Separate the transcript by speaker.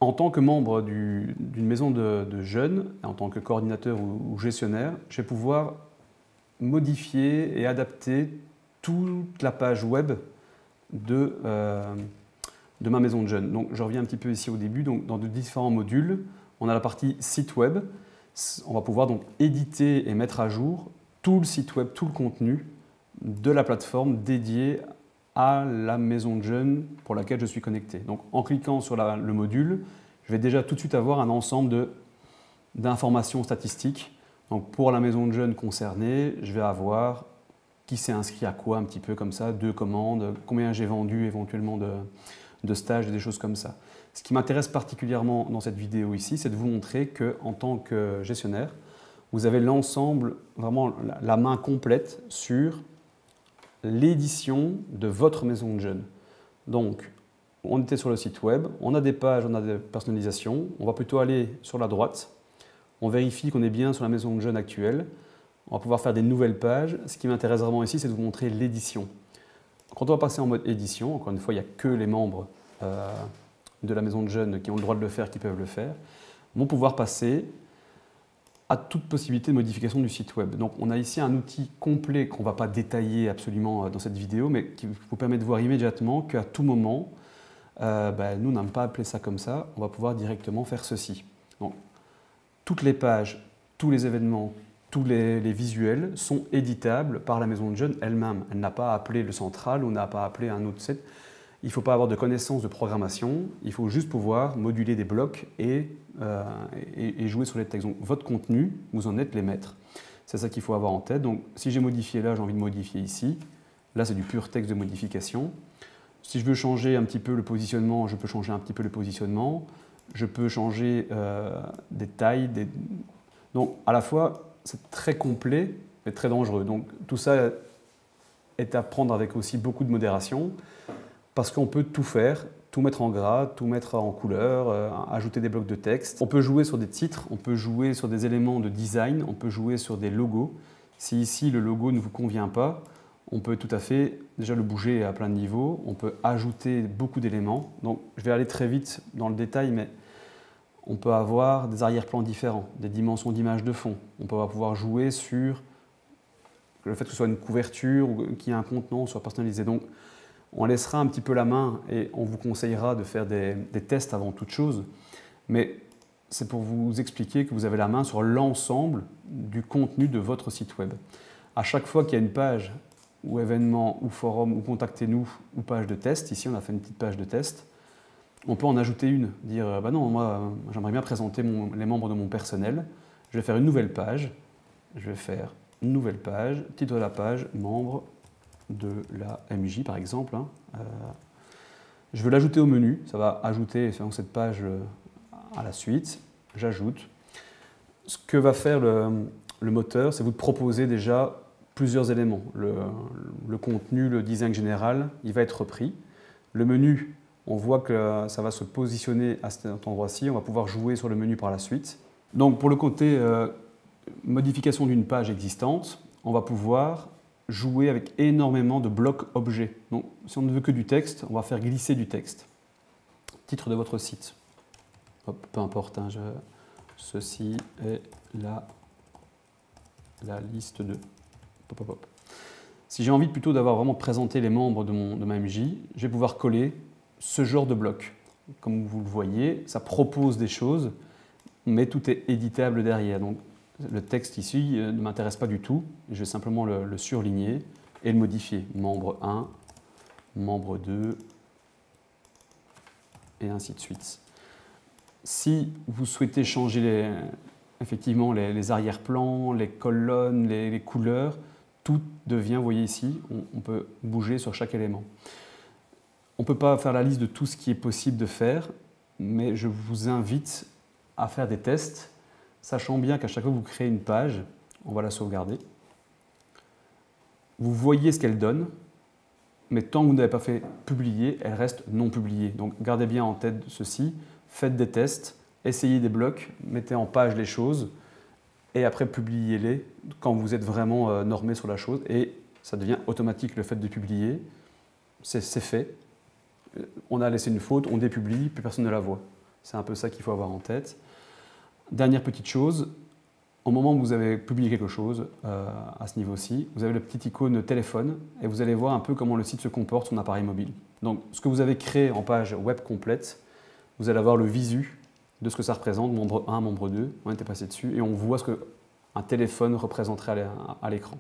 Speaker 1: En tant que membre d'une maison de jeunes, en tant que coordinateur ou gestionnaire, je vais pouvoir modifier et adapter toute la page web de ma maison de jeunes. Donc, je reviens un petit peu ici au début. Donc, dans de différents modules, on a la partie site web. On va pouvoir donc éditer et mettre à jour tout le site web, tout le contenu de la plateforme dédiée à la maison de jeunes pour laquelle je suis connecté. Donc, en cliquant sur le module, je vais déjà tout de suite avoir un ensemble d'informations statistiques. Donc, pour la maison de jeunes concernée, je vais avoir qui s'est inscrit à quoi, un petit peu comme ça, 2 commandes, combien j'ai vendu éventuellement de stages et des choses comme ça. Ce qui m'intéresse particulièrement dans cette vidéo ici, c'est de vous montrer qu'en tant que gestionnaire, vous avez l'ensemble, vraiment la main complète sur l'édition de votre maison de jeunes. Donc, on était sur le site web, on a des pages, on a des personnalisations, on va plutôt aller sur la droite, on vérifie qu'on est bien sur la maison de jeunes actuelle, on va pouvoir faire des nouvelles pages. Ce qui m'intéresse vraiment ici, c'est de vous montrer l'édition. Quand on va passer en mode édition, encore une fois, il n'y a que les membres de la maison de jeunes qui ont le droit de le faire, qui peuvent le faire, vont pouvoir passer à toute possibilité de modification du site web. Donc on a ici un outil complet qu'on ne va pas détailler absolument dans cette vidéo, mais qui vous permet de voir immédiatement qu'à tout moment, nous n'avons pas appelé ça comme ça, on va pouvoir directement faire ceci. Donc, toutes les pages, tous les événements, tous les visuels sont éditables par la maison de jeunes elle-même. Elle n'a pas appelé le central ou n'a pas appelé un autre site. Il ne faut pas avoir de connaissances de programmation, il faut juste pouvoir moduler des blocs et jouer sur les textes. Donc votre contenu, vous en êtes les maîtres. C'est ça qu'il faut avoir en tête. Donc si j'ai modifié là, j'ai envie de modifier ici. Là, c'est du pur texte de modification. Si je veux changer un petit peu le positionnement, je peux changer un petit peu le positionnement. Je peux changer des tailles. Donc à la fois, c'est très complet, mais très dangereux. Donc tout ça est à prendre avec aussi beaucoup de modération, parce qu'on peut tout faire, tout mettre en gras, tout mettre en couleur, ajouter des blocs de texte. On peut jouer sur des titres, on peut jouer sur des éléments de design, on peut jouer sur des logos. Si ici le logo ne vous convient pas, on peut tout à fait déjà le bouger à plein de niveaux, on peut ajouter beaucoup d'éléments. Donc je vais aller très vite dans le détail, mais on peut avoir des arrière-plans différents, des dimensions d'image de fond. On peut pouvoir jouer sur le fait que ce soit une couverture ou qu'il y ait un contenant soit personnalisé. Donc, on laissera un petit peu la main et on vous conseillera de faire des tests avant toute chose. Mais c'est pour vous expliquer que vous avez la main sur l'ensemble du contenu de votre site web. À chaque fois qu'il y a une page ou événement ou forum ou contactez-nous ou page de test, ici on a fait une petite page de test, on peut en ajouter une, dire bah non, moi j'aimerais bien présenter les membres de mon personnel, je vais faire une nouvelle page, titre de la page, membres de la MJ par exemple. Je veux l'ajouter au menu, ça va ajouter cette page à la suite, j'ajoute. Ce que va faire le moteur, c'est vous proposer déjà plusieurs éléments. Le contenu, le design général, il va être repris. Le menu, on voit que ça va se positionner à cet endroit-ci, on va pouvoir jouer sur le menu par la suite. Donc pour le côté modification d'une page existante, on va pouvoir jouer avec énormément de blocs objets. Donc si on ne veut que du texte, on va faire glisser du texte. Titre de votre site. Hop, peu importe, ceci est la liste de... Hop, hop, hop. Si j'ai envie plutôt d'avoir vraiment présenté les membres de ma MJ, je vais pouvoir coller ce genre de bloc. Comme vous le voyez, ça propose des choses, mais tout est éditable derrière. Donc, le texte ici ne m'intéresse pas du tout. Je vais simplement le surligner et le modifier. Membre 1, membre 2, et ainsi de suite. Si vous souhaitez changer effectivement les arrière-plans, les colonnes, les couleurs, tout devient, vous voyez ici, on peut bouger sur chaque élément. On ne peut pas faire la liste de tout ce qui est possible de faire, mais je vous invite à faire des tests, sachant bien qu'à chaque fois que vous créez une page, on va la sauvegarder. Vous voyez ce qu'elle donne, mais tant que vous n'avez pas fait publier, elle reste non publiée. Donc gardez bien en tête ceci, faites des tests, essayez des blocs, mettez en page les choses, et après publiez-les quand vous êtes vraiment normé sur la chose, et ça devient automatique le fait de publier, c'est fait. On a laissé une faute, on dépublie, plus personne ne la voit. C'est un peu ça qu'il faut avoir en tête. Dernière petite chose, au moment où vous avez publié quelque chose à ce niveau-ci, vous avez le petit icône téléphone et vous allez voir un peu comment le site se comporte sur un appareil mobile. Donc ce que vous avez créé en page web complète, vous allez avoir le visu de ce que ça représente, membre 1, membre 2, on était passé dessus et on voit ce qu'un téléphone représenterait à l'écran.